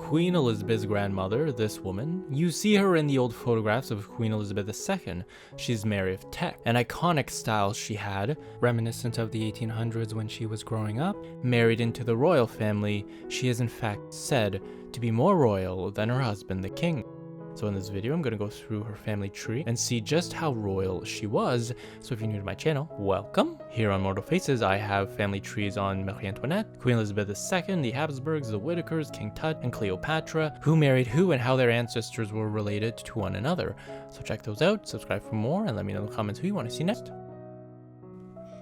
Queen Elizabeth's grandmother, this woman. You see her in the old photographs of Queen Elizabeth II. She's Mary of Teck. An iconic style she had, reminiscent of the 1800s when she was growing up. Married into the royal family, she is in fact said to be more royal than her husband, the king. So in this video, I'm going to go through her family tree and see just how royal she was. So if you're new to my channel, welcome. Here on Mortal Faces, I have family trees on Marie Antoinette, Queen Elizabeth II, the Habsburgs, the Whitakers, King Tut, and Cleopatra, who married who and how their ancestors were related to one another. So check those out, subscribe for more, and let me know in the comments who you want to see next.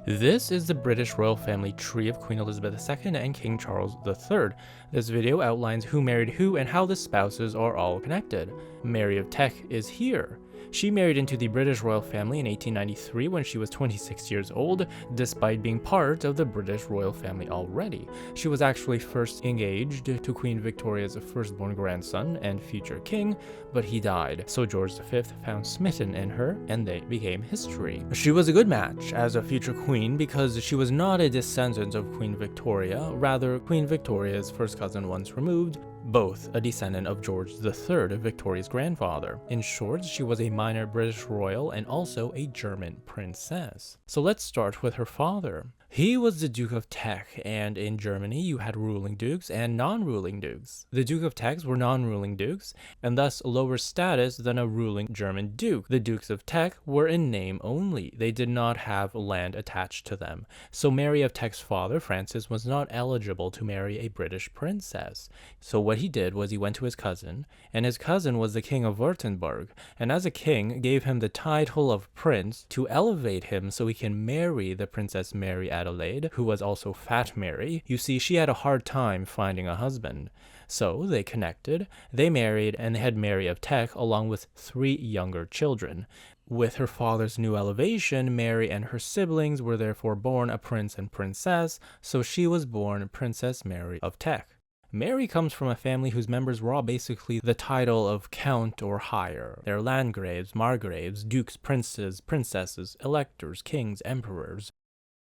This is the British royal family tree of Queen Elizabeth II and King Charles III. This video outlines who married who and how the spouses are all connected. Mary of Teck is here. She married into the British royal family in 1893 when she was 26 years old, despite being part of the British royal family already. She was actually first engaged to Queen Victoria's firstborn grandson and future king, but he died, so George V found smitten in her, and they became history. She was a good match as a future queen because she was not a descendant of Queen Victoria, rather Queen Victoria's first cousin once removed, both a descendant of George III, Victoria's grandfather. In short, she was a minor British royal and also a German princess. So let's start with her father. He was the Duke of Teck, and in Germany you had ruling dukes and non-ruling dukes. The Duke of Teck were non-ruling dukes, and thus lower status than a ruling German duke. The Dukes of Teck were in name only. They did not have land attached to them. So Mary of Teck's father, Francis, was not eligible to marry a British princess. So what he did was he went to his cousin, and his cousin was the King of Wurttemberg, and as a king gave him the title of prince to elevate him so he can marry the Princess Mary Adelaide, who was also Fat Mary. You see, she had a hard time finding a husband. So they connected, they married, and they had Mary of Teck along with 3 younger children. With her father's new elevation, Mary and her siblings were therefore born a prince and princess, so she was born Princess Mary of Teck. Mary comes from a family whose members were all basically the title of count or higher. They're landgraves, margraves, dukes, princes, princesses, electors, kings, emperors.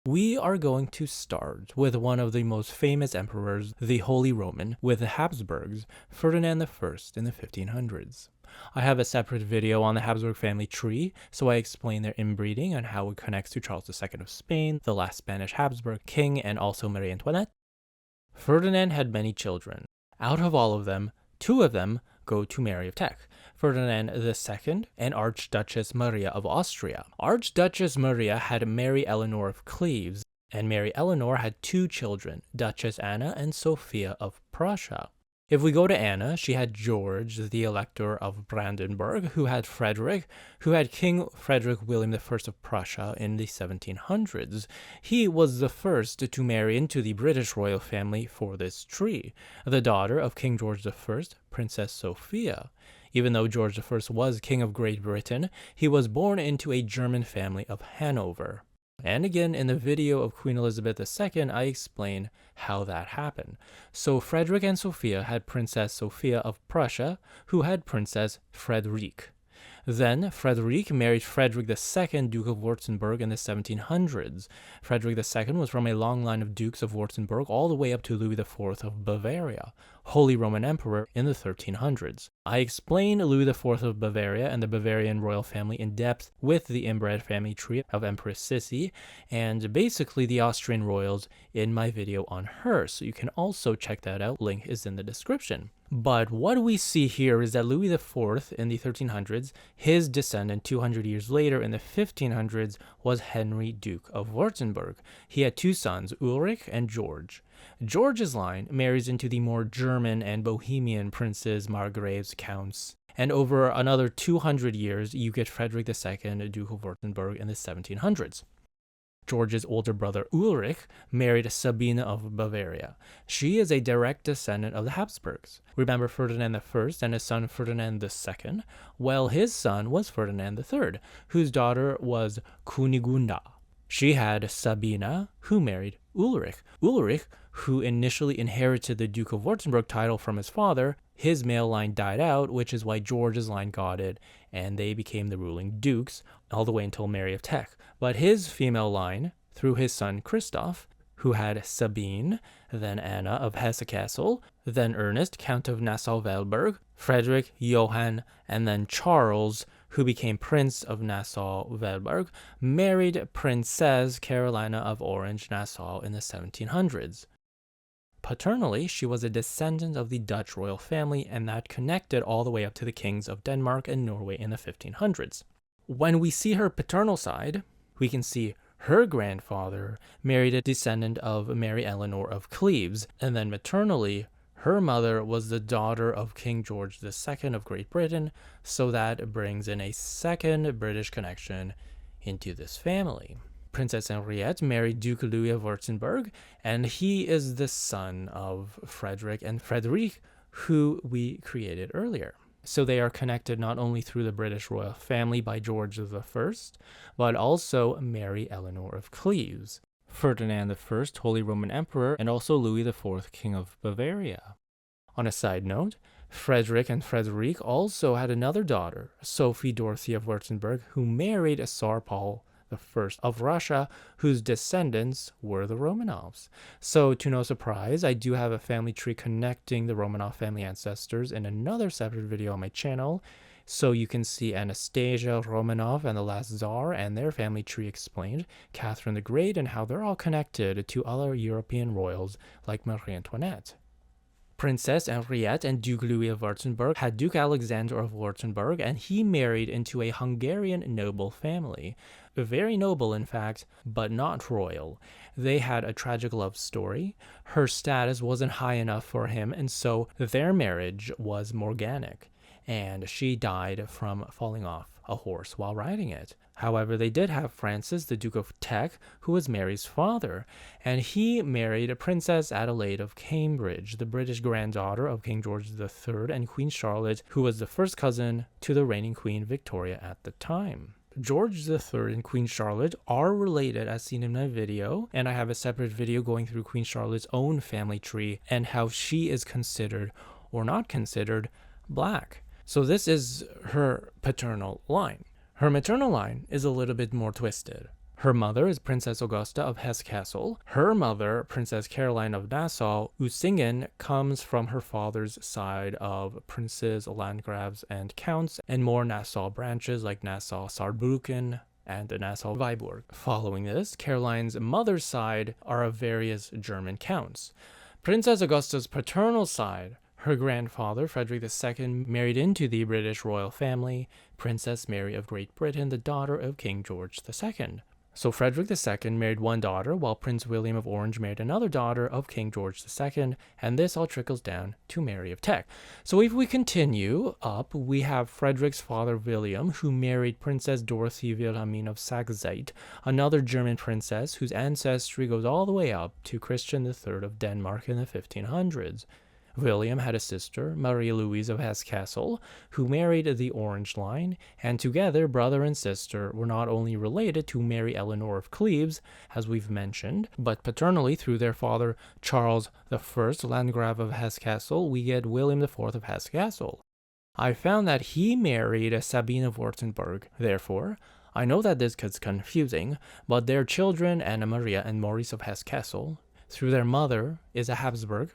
We are going to start with one of the most famous emperors, the Holy Roman, with the Habsburgs, Ferdinand I in the 1500s. I have a separate video on the Habsburg family tree, so I explain their inbreeding and how it connects to Charles II of Spain, the last Spanish Habsburg king, and also Marie Antoinette. Ferdinand had many children. Out of all of them, 2 of them go to Mary of Teck, Ferdinand II and Archduchess Maria of Austria. Archduchess Maria had Mary Eleanor of Cleves, and Mary Eleanor had 2 children, Duchess Anna and Sophia of Prussia. If we go to Anna, she had George, the Elector of Brandenburg, who had Frederick, who had King Frederick William I of Prussia in the 1700s. He was the first to marry into the British royal family for this tree, the daughter of King George I, Princess Sophia. Even though George I was King of Great Britain, he was born into a German family of Hanover. And again, in the video of Queen Elizabeth II, I explain how that happened. So Frederick and Sophia had Princess Sophia of Prussia, who had Princess Frederick. Then Frederick married Frederick II, Duke of Wurttemberg in the 1700s. Frederick II was from a long line of dukes of Wurttemberg all the way up to Louis IV of Bavaria, Holy Roman Emperor in the 1300s. I explain Louis IV of Bavaria and the Bavarian royal family in depth with the Inbred family tree of Empress Sissi and basically the Austrian royals in my video on her, so you can also check that out. Link is in the description. But what we see here is that Louis IV in the 1300s, his descendant 200 years later in the 1500s was Henry, Duke of Wurttemberg. He had 2 sons, Ulrich and George. George's line marries into the more German and Bohemian princes, margraves, counts. And over another 200 years, you get Frederick II, Duke of Wurttemberg in the 1700s. George's older brother Ulrich married Sabina of Bavaria. She is a direct descendant of the Habsburgs. Remember Ferdinand I and his son Ferdinand II? Well, his son was Ferdinand III, whose daughter was Kunigunda. She had Sabina, who married Ulrich. Ulrich, who initially inherited the Duke of Wurttemberg title from his father, his male line died out, which is why George's line got it, and they became the ruling dukes, all the way until Mary of Teck. But his female line, through his son Christoph, who had Sabine, then Anna of Hesse-Kassel, then Ernest, Count of Nassau-Weilburg, Frederick, Johann, and then Charles, who became Prince of Nassau-Weilburg, married Princess Carolina of Orange-Nassau in the 1700s. Paternally, she was a descendant of the Dutch royal family, and that connected all the way up to the kings of Denmark and Norway in the 1500s. When we see her paternal side, we can see her grandfather married a descendant of Mary Eleanor of Cleves, and then maternally, her mother was the daughter of King George II of Great Britain, so that brings in a second British connection into this family. Princess Henriette married Duke Louis of Wurttemberg, and he is the son of Frederick and Frederick, who we created earlier. So they are connected not only through the British royal family by George I, but also Mary Eleanor of Cleves, Ferdinand I, Holy Roman Emperor, and also Louis IV, King of Bavaria. On a side note, Frederick and Frederick also had another daughter, Sophie Dorothy of Wurttemberg, who married Tsar Paul I of Russia, whose descendants were the Romanovs. So, to no surprise, I do have a family tree connecting the Romanov family ancestors in another separate video on my channel, so you can see Anastasia Romanov and the last Tsar and their family tree explained, Catherine the Great, and how they're all connected to other European royals like Marie Antoinette. Princess Henriette and Duke Louis of Wurttemberg had Duke Alexander of Wurttemberg, and he married into a Hungarian noble family. Very noble, in fact, but not royal. They had a tragic love story. Her status wasn't high enough for him, and so their marriage was morganic, and she died from falling off a horse while riding it. However, they did have Francis, the Duke of Teck, who was Mary's father, and he married Princess Adelaide of Cambridge, the British granddaughter of King George III and Queen Charlotte, who was the first cousin to the reigning Queen Victoria at the time. George III and Queen Charlotte are related as seen in my video, and I have a separate video going through Queen Charlotte's own family tree and how she is considered or not considered black. So this is her paternal line. Her maternal line is a little bit more twisted. Her mother is Princess Augusta of Hesse-Kassel. Her mother, Princess Caroline of Nassau-Usingen, comes from her father's side of princes, landgrabs, and counts, and more Nassau branches like Nassau-Saarbrücken and Nassau-Weilburg. Following this, Caroline's mother's side are of various German counts. Princess Augusta's paternal side, her grandfather, Frederick II, married into the British royal family, Princess Mary of Great Britain, the daughter of King George II. So Frederick II married one daughter, while Prince William of Orange married another daughter of King George II, and this all trickles down to Mary of Teck. So if we continue up, we have Frederick's father William, who married Princess Dorothy Wilhelmine of Saxe-Zeit, another German princess whose ancestry goes all the way up to Christian III of Denmark in the 1500s. William had a sister, Marie Louise of Hesse-Kassel, who married the Orange line, and together brother and sister were not only related to Mary Eleanor of Cleves, as we've mentioned, but paternally through their father Charles I, Landgrave of Hesse-Kassel, we get William IV of Hesse-Kassel. I found that he married Sabine of Wurttemberg. Therefore, I know that this gets confusing, but their children, Anna Maria and Maurice of Hesse-Kassel, through their mother is a Habsburg,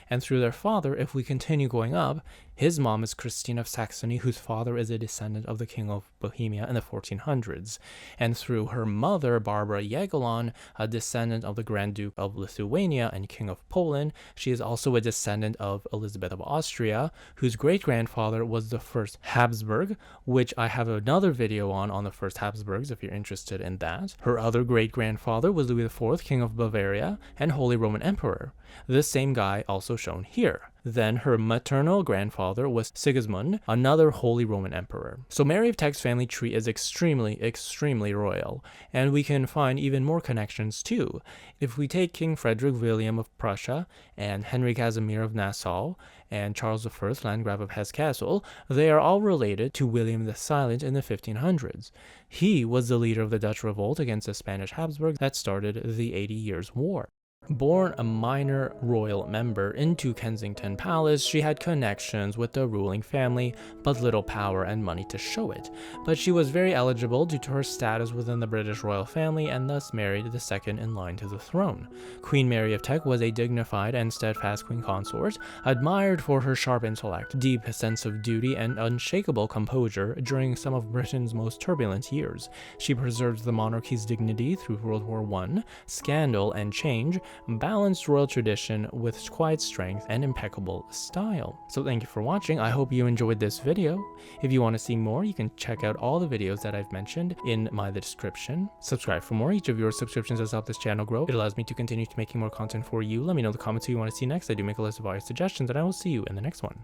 and through their father, if we continue going up, his mom is Christine of Saxony, whose father is a descendant of the King of Bohemia in the 1400s. And through her mother, Barbara Jagiellon, a descendant of the Grand Duke of Lithuania and King of Poland, she is also a descendant of Elizabeth of Austria, whose great-grandfather was the first Habsburg, which I have another video on the first Habsburgs if you're interested in that. Her other great-grandfather was Louis IV, King of Bavaria and Holy Roman Emperor. This same guy also shown here. Then her maternal grandfather was Sigismund, another Holy Roman Emperor. So Mary of Teck's family tree is extremely royal, and we can find even more connections too. If we take King Frederick William of Prussia and Henry Casimir of Nassau and Charles I, Landgrave of Hesse-Kassel, they are all related to William the Silent in the 1500s. He was the leader of the Dutch revolt against the Spanish Habsburg that started the 80 Years' War. Born a minor royal member into Kensington Palace, she had connections with the ruling family, but little power and money to show it. But she was very eligible due to her status within the British royal family and thus married the second in line to the throne. Queen Mary of Teck was a dignified and steadfast queen consort, admired for her sharp intellect, deep sense of duty, and unshakable composure during some of Britain's most turbulent years. She preserved the monarchy's dignity through World War I, scandal and change, balanced royal tradition with quiet strength and impeccable style. So thank you for watching. I hope you enjoyed this video. If you want to see more, you can check out all the videos that I've mentioned in the description. Subscribe for more. Each of your subscriptions has helped this channel grow. It allows me to continue to making more content for you. Let me know in the comments who you want to see next. I do make a list of all your suggestions, and I will see you in the next one.